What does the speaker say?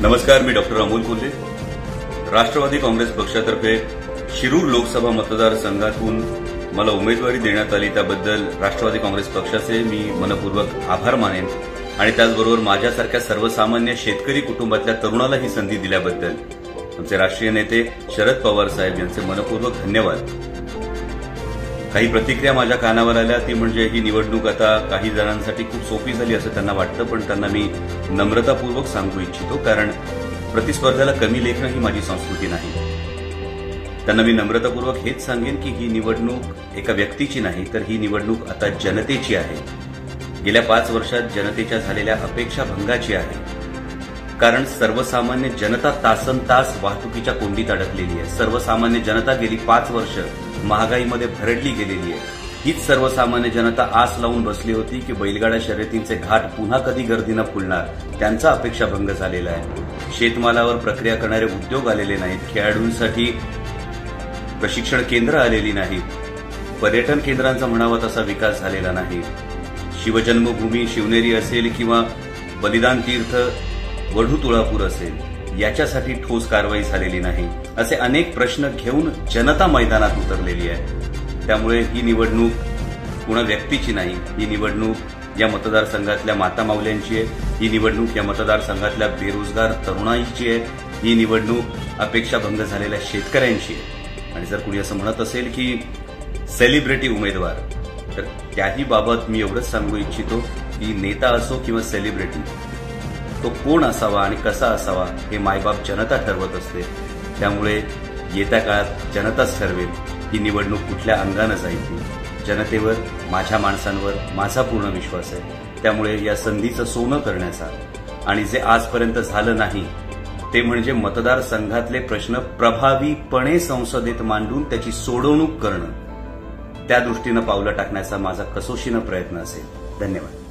नमस्कार, मी डॉक्टर अमोल कोल्हे. राष्ट्रवादी काँग्रेस पक्षातर्फे शिरूर लोकसभा मतदारसंघातून मला उमेदवारी देण्यात आली त्याबद्दल राष्ट्रवादी काँग्रेस पक्षाचे मी मनपूर्वक आभार मानेन आणि त्याचबरोबर माझ्यासारख्या सर्वसामान्य शेतकरी कुटुंबातल्या तरुणाला ही संधी दिल्याबद्दल आमचे राष्ट्रीय नेते शरद पवार साहेब यांचे मनपूर्वक धन्यवाद. काही प्रतिक्रिया माझ्या कानावर आल्या, ती म्हणजे ही निवडणूक आता काही जणांसाठी खूप सोपी झाली असं त्यांना वाटतं, पण त्यांना मी नम्रतापूर्वक सांगू इच्छितो, कारण प्रतिस्पर्ध्याला कमी लेखणं ही माझी संस्कृती नाही. त्यांना मी नम्रतापूर्वक हेच सांगेन की ही निवडणूक एका व्यक्तीची नाही, तर ही निवडणूक आता जनतेची आहे. गेल्या 5 वर्षात जनतेच्या झालेल्या अपेक्षा भंगाची आहे. कारण सर्वसामान्य जनता तासनतास वाहतुकीच्या कोंडीत अडकलेली आहे. सर्वसामान्य जनता गेली 5 वर्ष महागाईमध्ये भरडली गेलेली आहे. हीच सर्वसामान्य जनता आस लावून बसली होती की बैलगाडा शर्यतींचे घाट पुन्हा कधी गर्दीनं फुलणार, त्यांचा अपेक्षाभंग झालेला आहे. शेतमालावर प्रक्रिया करणारे उद्योग आलेले नाहीत, खेळाडूंसाठी प्रशिक्षण केंद्र आलेली नाहीत, पर्यटन केंद्रांचा म्हणावा तसा विकास झालेला नाही. शिवजन्मभूमी शिवनेरी असेल किंवा बलिदान तीर्थ वढू तुळापूर असेल, याच्यासाठी ठोस कारवाई झालेली नाही. असे अनेक प्रश्न घेऊन जनता मैदानात उतरलेली आहे. त्यामुळे ही निवडणूक कुणा व्यक्तीची नाही, ही निवडणूक या मतदारसंघातल्या मातामाऊल्यांची आहे. ही निवडणूक या मतदारसंघातल्या बेरोजगार तरुणाईची आहे. ही निवडणूक अपेक्षाभंग झालेल्या शेतकऱ्यांची आहे. आणि जर कुणी असं म्हणत असेल की सेलिब्रिटी उमेदवार, तर त्याही बाबत मी एवढंच सांगू इच्छितो की नेता असो किंवा सेलिब्रिटी, तो कोण असावा आणि कसा असावा हे मायबाप जनता ठरवत असते. त्यामुळे येत्या काळात जनताच ठरवेल ही निवडणूक कुठल्या अंगानं जाईल. जनतेवर, माझ्या माणसांवर माझा पूर्ण विश्वास आहे. त्यामुळे या संधीचं सोनं करण्याचा आणि जे आजपर्यंत झालं नाही ते म्हणजे मतदारसंघातले प्रश्न प्रभावीपणे संसदेत मांडून त्याची सोडवणूक करणं, त्या दृष्टीनं पावलं टाकण्याचा माझा कसोशीनं प्रयत्न असेल. धन्यवाद.